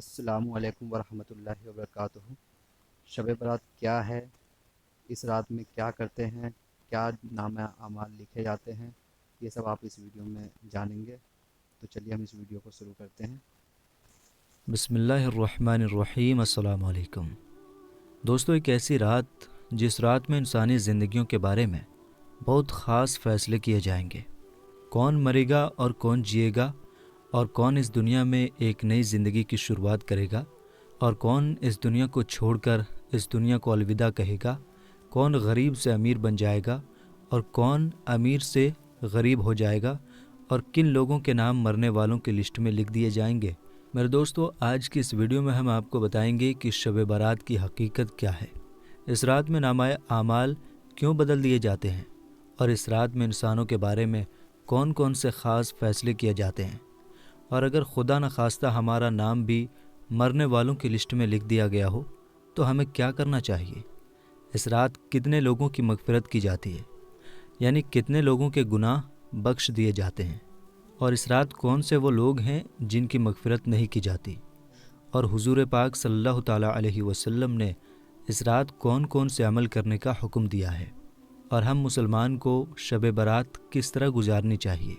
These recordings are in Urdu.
السلام علیکم ورحمۃ اللہ وبرکاتہ۔ شب برات کیا ہے؟ اس رات میں کیا کرتے ہیں؟ کیا نامہ اعمال لکھے جاتے ہیں؟ یہ سب آپ اس ویڈیو میں جانیں گے، تو چلیے ہم اس ویڈیو کو شروع کرتے ہیں۔ بسم اللہ الرحمن الرحیم۔ السلام علیکم دوستو، ایک ایسی رات جس رات میں انسانی زندگیوں کے بارے میں بہت خاص فیصلے کیے جائیں گے۔ کون مرے گا اور کون جیے گا، اور کون اس دنیا میں ایک نئی زندگی کی شروعات کرے گا، اور کون اس دنیا کو چھوڑ کر اس دنیا کو الوداع کہے گا، کون غریب سے امیر بن جائے گا اور کون امیر سے غریب ہو جائے گا، اور کن لوگوں کے نام مرنے والوں کی لسٹ میں لکھ دیے جائیں گے۔ میرے دوستو، آج کی اس ویڈیو میں ہم آپ کو بتائیں گے کہ شب برات کی حقیقت کیا ہے، اس رات میں نامہ اعمال کیوں بدل دیے جاتے ہیں، اور اس رات میں انسانوں کے بارے میں کون کون سے خاص فیصلے کیے جاتے ہیں، اور اگر خدا نخواستہ ہمارا نام بھی مرنے والوں کی لسٹ میں لکھ دیا گیا ہو تو ہمیں کیا کرنا چاہیے۔ اس رات کتنے لوگوں کی مغفرت کی جاتی ہے، یعنی کتنے لوگوں کے گناہ بخش دیے جاتے ہیں، اور اس رات کون سے وہ لوگ ہیں جن کی مغفرت نہیں کی جاتی، اور حضور پاک صلی اللہ تعالیٰ علیہ وسلم نے اس رات کون کون سے عمل کرنے کا حکم دیا ہے، اور ہم مسلمان کو شب برات کس طرح گزارنی چاہیے۔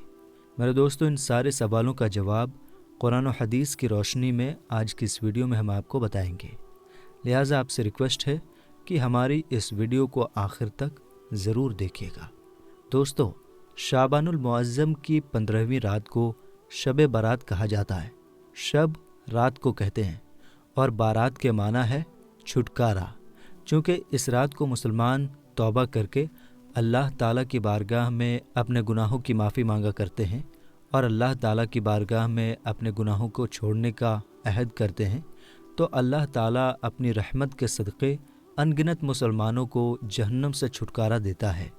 میرے دوستو، ان سارے سوالوں کا جواب قرآن و حدیث کی روشنی میں آج کی اس ویڈیو میں ہم آپ کو بتائیں گے، لہٰذا آپ سے ریکویسٹ ہے کہ ہماری اس ویڈیو کو آخر تک ضرور دیکھیے گا۔ دوستو، شعبان المعظم کی 15ویں رات کو شب برات کہا جاتا ہے۔ شب رات کو کہتے ہیں، اور بارات کے معنی ہے چھٹکارا۔ چونکہ اس رات کو مسلمان توبہ کر کے اللہ تعالیٰ کی بارگاہ میں اپنے گناہوں کی معافی مانگا کرتے ہیں، اور اللہ تعالیٰ کی بارگاہ میں اپنے گناہوں کو چھوڑنے کا عہد کرتے ہیں، تو اللہ تعالیٰ اپنی رحمت کے صدقے ان گنت مسلمانوں کو جہنم سے چھٹکارا دیتا ہے۔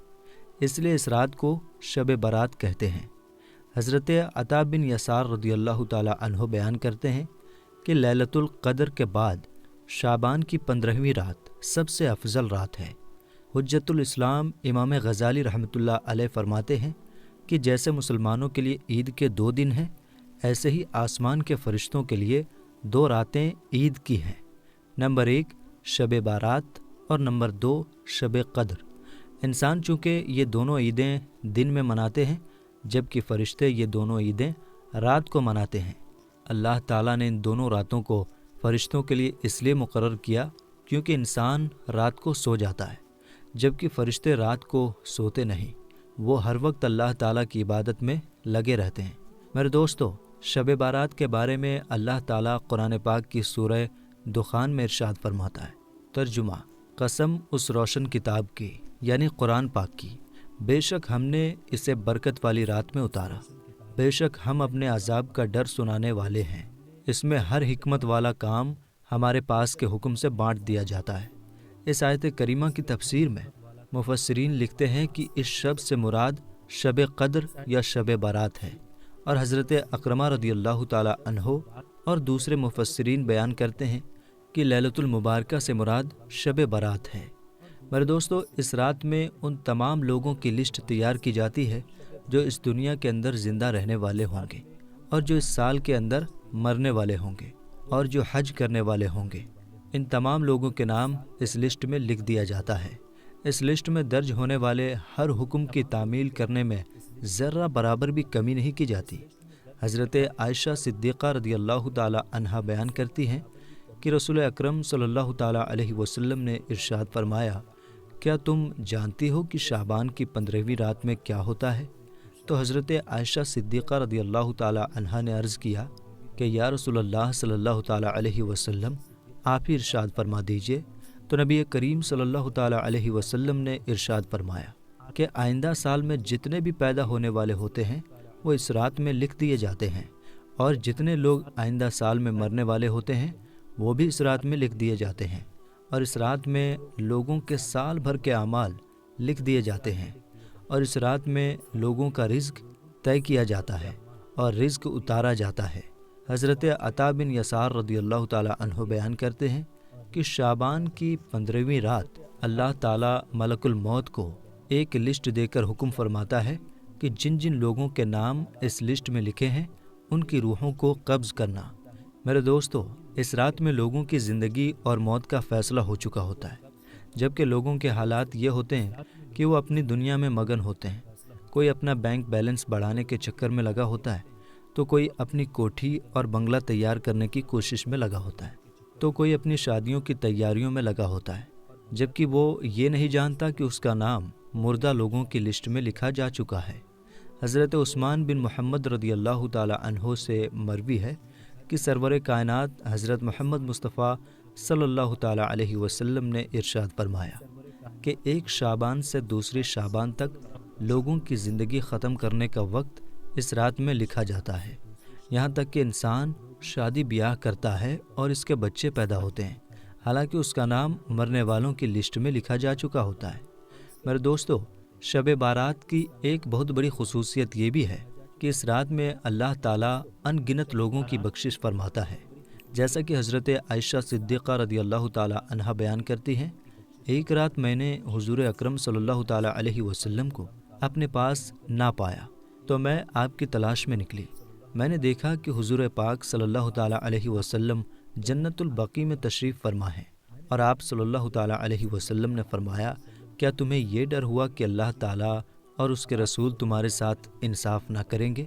اس لیے اس رات کو شب برات کہتے ہیں۔ حضرت عطا بن یسار رضی اللہ تعالیٰ عنہ بیان کرتے ہیں کہ لیلۃ القدر کے بعد شعبان کی 15ویں رات سب سے افضل رات ہے۔ حجت الاسلام امام غزالی رحمۃ اللہ علیہ فرماتے ہیں کہ جیسے مسلمانوں کے لیے عید کے 2 دن ہیں، ایسے ہی آسمان کے فرشتوں کے لیے 2 راتیں عید کی ہیں۔ نمبر 1 شب بارات، اور نمبر 2 شب قدر۔ انسان چونکہ یہ دونوں عیدیں دن میں مناتے ہیں، جبکہ فرشتے یہ دونوں عیدیں رات کو مناتے ہیں۔ اللہ تعالیٰ نے ان دونوں راتوں کو فرشتوں کے لیے اس لیے مقرر کیا کیونکہ انسان رات کو سو جاتا ہے، جبکہ فرشتے رات کو سوتے نہیں، وہ ہر وقت اللہ تعالیٰ کی عبادت میں لگے رہتے ہیں۔ میرے دوستو، شب بارات کے بارے میں اللہ تعالیٰ قرآن پاک کی سورہ دخان میں ارشاد فرماتا ہے۔ ترجمہ: قسم اس روشن کتاب کی، یعنی قرآن پاک کی، بے شک ہم نے اسے برکت والی رات میں اتارا، بے شک ہم اپنے عذاب کا ڈر سنانے والے ہیں۔ اس میں ہر حکمت والا کام ہمارے پاس کے حکم سے بانٹ دیا جاتا ہے۔ اس آیت کریمہ کی تفسیر میں مفسرین لکھتے ہیں کہ اس شب سے مراد شب قدر یا شب بارات ہے، اور حضرت اکرمہ رضی اللہ تعالیٰ عنہ اور دوسرے مفسرین بیان کرتے ہیں کہ لیلۃ المبارکہ سے مراد شب برات ہے۔ میرے دوستو، اس رات میں ان تمام لوگوں کی لسٹ تیار کی جاتی ہے جو اس دنیا کے اندر زندہ رہنے والے ہوں گے، اور جو اس سال کے اندر مرنے والے ہوں گے، اور جو حج کرنے والے ہوں گے۔ ان تمام لوگوں کے نام اس لسٹ میں لکھ دیا جاتا ہے۔ اس لسٹ میں درج ہونے والے ہر حکم کی تعمیل کرنے میں ذرہ برابر بھی کمی نہیں کی جاتی۔ حضرت عائشہ صدیقہ رضی اللہ تعالیٰ عنہا بیان کرتی ہیں کہ رسول اکرم صلی اللہ تعالیٰ علیہ وسلم نے ارشاد فرمایا، کیا تم جانتی ہو کہ شعبان کی 15ویں رات میں کیا ہوتا ہے؟ تو حضرت عائشہ صدیقہ رضی اللہ تعالیٰ عنہا نے عرض کیا کہ یا رسول اللہ صلی اللہ تعالیٰ علیہ وسلم، آپ ہی ارشاد فرما دیجئے۔ تو نبی کریم صلی اللہ تعالیٰ علیہ وسلم نے ارشاد فرمایا کہ آئندہ سال میں جتنے بھی پیدا ہونے والے ہوتے ہیں وہ اس رات میں لکھ دیے جاتے ہیں، اور جتنے لوگ آئندہ سال میں مرنے والے ہوتے ہیں وہ بھی اس رات میں لکھ دیے جاتے ہیں، اور اس رات میں لوگوں کے سال بھر کے اعمال لکھ دیے جاتے ہیں، اور اس رات میں لوگوں کا رزق طے کیا جاتا ہے اور رزق اتارا جاتا ہے۔ حضرت عطا بن یسار رضی اللہ تعالیٰ عنہ بیان کرتے ہیں کہ شعبان کی 15ویں رات اللہ تعالیٰ ملک الموت کو ایک لسٹ دے کر حکم فرماتا ہے کہ جن جن لوگوں کے نام اس لسٹ میں لکھے ہیں ان کی روحوں کو قبض کرنا۔ میرے دوستو، اس رات میں لوگوں کی زندگی اور موت کا فیصلہ ہو چکا ہوتا ہے، جبکہ لوگوں کے حالات یہ ہوتے ہیں کہ وہ اپنی دنیا میں مگن ہوتے ہیں۔ کوئی اپنا بینک بیلنس بڑھانے کے چکر میں لگا ہوتا ہے، تو کوئی اپنی کوٹھی اور بنگلہ تیار کرنے کی کوشش میں لگا ہوتا ہے، تو کوئی اپنی شادیوں کی تیاریوں میں لگا ہوتا ہے، جبکہ وہ یہ نہیں جانتا کہ اس کا نام مردہ لوگوں کی لسٹ میں لکھا جا چکا ہے۔ حضرت عثمان بن محمد رضی اللہ تعالی عنہ سے مروی ہے کہ سرور کائنات حضرت محمد مصطفیٰ صلی اللہ تعالی علیہ وسلم نے ارشاد فرمایا کہ ایک شعبان سے دوسری شعبان تک لوگوں کی زندگی ختم کرنے کا وقت اس رات میں لکھا جاتا ہے، یہاں تک کہ انسان شادی بیاہ کرتا ہے اور اس کے بچے پیدا ہوتے ہیں، حالانکہ اس کا نام مرنے والوں کی لسٹ میں لکھا جا چکا ہوتا ہے۔ میرے دوستو، شب بارات کی ایک بہت بڑی خصوصیت یہ بھی ہے کہ اس رات میں اللہ تعالیٰ ان گنت لوگوں کی بخشش فرماتا ہے، جیسا کہ حضرت عائشہ صدیقہ رضی اللہ تعالیٰ عنہا بیان کرتی ہیں، ایک رات میں نے حضور اکرم صلی اللہ تعالیٰ علیہ وسلم کو اپنے پاس نہ پایا، تو میں آپ کی تلاش میں نکلی۔ میں نے دیکھا کہ حضور پاک صلی اللہ تعالیٰ علیہ وسلم جنت البقیع میں تشریف فرما ہے، اور آپ صلی اللہ تعالیٰ علیہ وسلم نے فرمایا، کیا تمہیں یہ ڈر ہوا کہ اللہ تعالیٰ اور اس کے رسول تمہارے ساتھ انصاف نہ کریں گے؟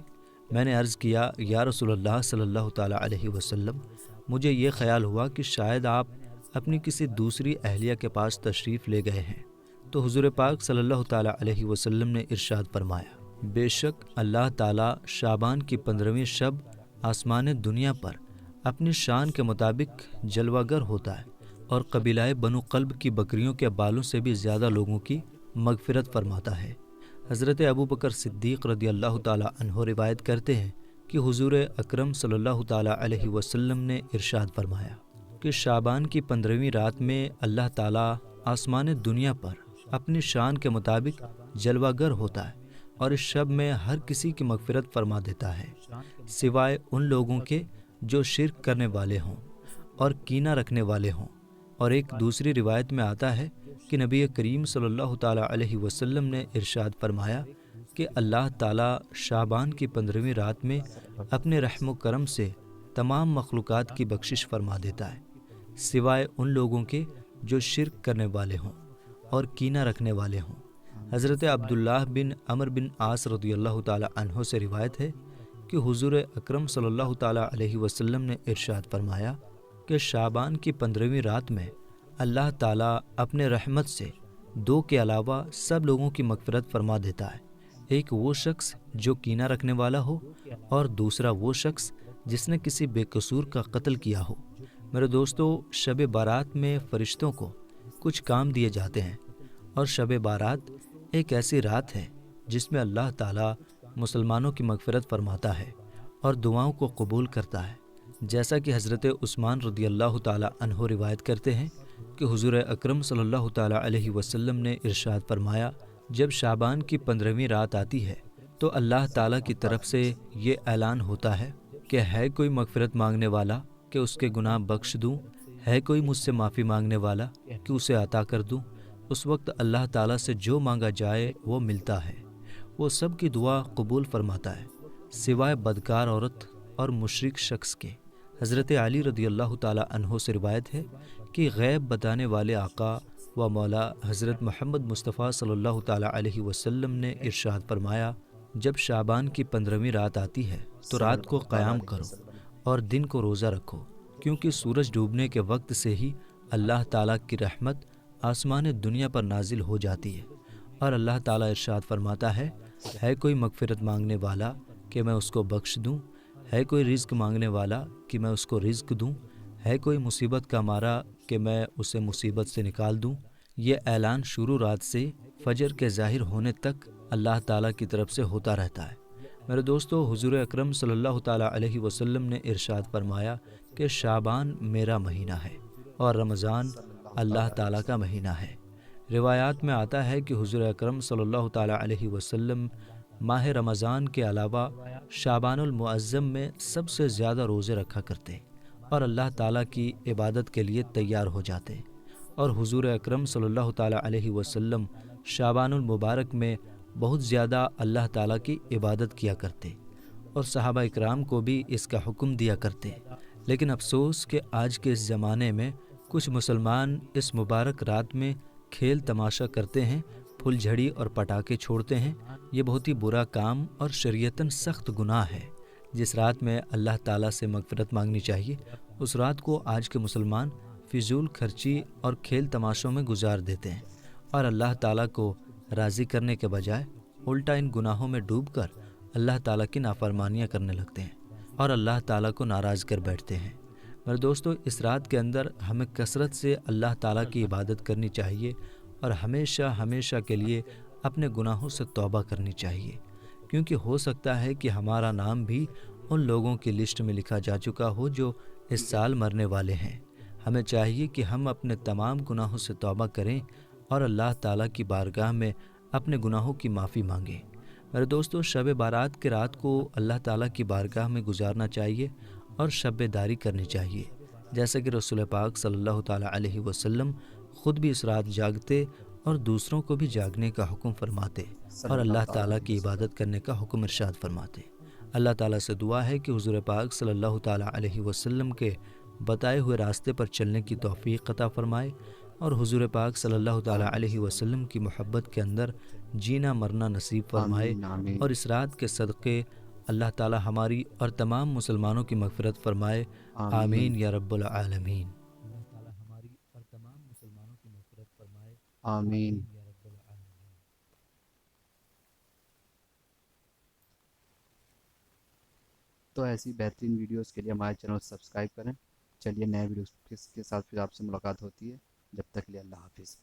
میں نے عرض کیا، یا رسول اللہ صلی اللہ تعالیٰ علیہ وسلم، مجھے یہ خیال ہوا کہ شاید آپ اپنی کسی دوسری اہلیہ کے پاس تشریف لے گئے ہیں۔ تو حضور پاک صلی اللہ تعالیٰ علیہ وسلم نے ارشاد فرمایا، بے شک اللہ تعالیٰ شعبان کی 15ویں شب آسمان دنیا پر اپنی شان کے مطابق جلوہ گر ہوتا ہے، اور قبیلہ بنو قلب کی بکریوں کے بالوں سے بھی زیادہ لوگوں کی مغفرت فرماتا ہے۔ حضرت ابو بکر صدیق رضی اللہ تعالیٰ عنہ روایت کرتے ہیں کہ حضور اکرم صلی اللہ تعالیٰ علیہ وسلم نے ارشاد فرمایا کہ شعبان کی 15ویں رات میں اللہ تعالیٰ آسمان دنیا پر اپنی شان کے مطابق جلوہ گر ہوتا ہے، اور اس شب میں ہر کسی کی مغفرت فرما دیتا ہے، سوائے ان لوگوں کے جو شرک کرنے والے ہوں اور کینہ رکھنے والے ہوں۔ اور ایک دوسری روایت میں آتا ہے کہ نبی کریم صلی اللہ تعالیٰ علیہ وسلم نے ارشاد فرمایا کہ اللہ تعالیٰ شعبان کی 15ویں رات میں اپنے رحم و کرم سے تمام مخلوقات کی بخشش فرما دیتا ہے، سوائے ان لوگوں کے جو شرک کرنے والے ہوں اور کینہ رکھنے والے ہوں۔ حضرت عبداللہ بن عمر بن عاص رضی اللہ تعالیٰ عنہ سے روایت ہے کہ حضور اکرم صلی اللہ تعالیٰ علیہ وسلم نے ارشاد فرمایا کہ شعبان کی 15ویں رات میں اللہ تعالیٰ اپنے رحمت سے 2 کے علاوہ سب لوگوں کی مغفرت فرما دیتا ہے، ایک وہ شخص جو کینہ رکھنے والا ہو، اور دوسرا وہ شخص جس نے کسی بے قصور کا قتل کیا ہو۔ میرے دوستو، شب بارات میں فرشتوں کو کچھ کام دیے جاتے ہیں، اور شب بارات ایک ایسی رات ہے جس میں اللہ تعالیٰ مسلمانوں کی مغفرت فرماتا ہے اور دعاؤں کو قبول کرتا ہے، جیسا کہ حضرت عثمان رضی اللہ تعالیٰ عنہ روایت کرتے ہیں کہ حضور اکرم صلی اللہ تعالیٰ علیہ وسلم نے ارشاد فرمایا، جب شعبان کی 15ویں رات آتی ہے تو اللہ تعالیٰ کی طرف سے یہ اعلان ہوتا ہے کہ ہے کوئی مغفرت مانگنے والا کہ اس کے گناہ بخش دوں، ہے کوئی مجھ سے معافی مانگنے والا کہ اسے عطا کر دوں۔ اس وقت اللہ تعالیٰ سے جو مانگا جائے وہ ملتا ہے، وہ سب کی دعا قبول فرماتا ہے، سوائے بدکار عورت اور مشرک شخص کے۔ حضرت علی رضی اللہ تعالیٰ عنہ سے روایت ہے کہ غیب بتانے والے آقا و مولا حضرت محمد مصطفیٰ صلی اللہ تعالیٰ علیہ وسلم نے ارشاد فرمایا، جب شعبان کی 15ویں رات آتی ہے تو رات کو قیام کرو اور دن کو روزہ رکھو، کیونکہ سورج ڈوبنے کے وقت سے ہی اللہ تعالیٰ کی رحمت آسمان دنیا پر نازل ہو جاتی ہے، اور اللہ تعالیٰ ارشاد فرماتا ہے کوئی مغفرت مانگنے والا کہ میں اس کو بخش دوں، ہے کوئی رزق مانگنے والا کہ میں اس کو رزق دوں، ہے کوئی مصیبت کا مارا کہ میں اسے مصیبت سے نکال دوں۔ یہ اعلان شروع رات سے فجر کے ظاہر ہونے تک اللہ تعالیٰ کی طرف سے ہوتا رہتا ہے۔ میرے دوستو، حضور اکرم صلی اللہ تعالیٰ علیہ وسلم نے ارشاد فرمایا کہ شعبان میرا مہینہ ہے اور رمضان اللہ تعالیٰ کا مہینہ ہے۔ روایات میں آتا ہے کہ حضور اکرم صلی اللہ تعالیٰ علیہ وسلم ماہ رمضان کے علاوہ شعبان المعظم میں سب سے زیادہ روزے رکھا کرتے اور اللہ تعالیٰ کی عبادت کے لیے تیار ہو جاتے، اور حضور اکرم صلی اللہ تعالیٰ علیہ وسلم شعبان المبارک میں بہت زیادہ اللہ تعالیٰ کی عبادت کیا کرتے، اور صحابہ اکرام کو بھی اس کا حکم دیا کرتے، لیکن افسوس کہ آج کے اس زمانے میں کچھ مسلمان اس مبارک رات میں کھیل تماشا کرتے ہیں، پھل جھڑی اور پٹاخے چھوڑتے ہیں۔ یہ بہت ہی برا کام اور شریعتاً سخت گناہ ہے۔ جس رات میں اللہ تعالیٰ سے مغفرت مانگنی چاہیے، اس رات کو آج کے مسلمان فضول خرچی اور کھیل تماشوں میں گزار دیتے ہیں، اور اللہ تعالیٰ کو راضی کرنے کے بجائے الٹا ان گناہوں میں ڈوب کر اللہ تعالیٰ کی نافرمانیاں کرنے لگتے ہیں اور اللہ تعالیٰ کو ناراض کر بیٹھتے ہیں۔ میرے دوستو، اس رات کے اندر ہمیں کثرت سے اللہ تعالیٰ کی عبادت کرنی چاہیے اور ہمیشہ ہمیشہ کے لیے اپنے گناہوں سے توبہ کرنی چاہیے، کیونکہ ہو سکتا ہے کہ ہمارا نام بھی ان لوگوں کی لسٹ میں لکھا جا چکا ہو جو اس سال مرنے والے ہیں۔ ہمیں چاہیے کہ ہم اپنے تمام گناہوں سے توبہ کریں اور اللہ تعالیٰ کی بارگاہ میں اپنے گناہوں کی معافی مانگیں۔ میرے دوستو، شب بارات کے رات کو اللہ تعالیٰ کی بارگاہ میں گزارنا چاہیے اور شب داری کرنی چاہیے، جیسا کہ رسول پاک صلی اللہ تعالیٰ علیہ وسلم خود بھی اس رات جاگتے اور دوسروں کو بھی جاگنے کا حکم فرماتے صلی اور اللہ اللہ تعالیٰ تعالیٰ علیہ کی وسلم۔ عبادت کرنے کا حکم ارشاد فرماتے۔ اللہ تعالیٰ سے دعا ہے کہ حضور پاک صلی اللہ تعالیٰ علیہ وسلم کے بتائے ہوئے راستے پر چلنے کی توفیق عطا فرمائے اور حضور پاک صلی اللہ تعالیٰ علیہ وسلم کی محبت کے اندر جینا مرنا نصیب فرمائے، آمین آمین اور اس رات کے صدقے اللہ تعالیٰ ہماری اور تمام مسلمانوں کی مغفرت فرمائے۔ آمین آمین یا رب العالمین۔ اللہ تعالیٰ ہماری اور تمام مسلمانوں کی مغفرت فرمائے۔ آمین۔ یا رب العالمین۔ تو ایسی بہترین ویڈیوز کے لیے ہمارے چینل کو سبسکرائب کریں۔ چلیے نئے ویڈیوز کے ساتھ پھر آپ سے ملاقات ہوتی ہے، جب تک کے لیے اللہ حافظ۔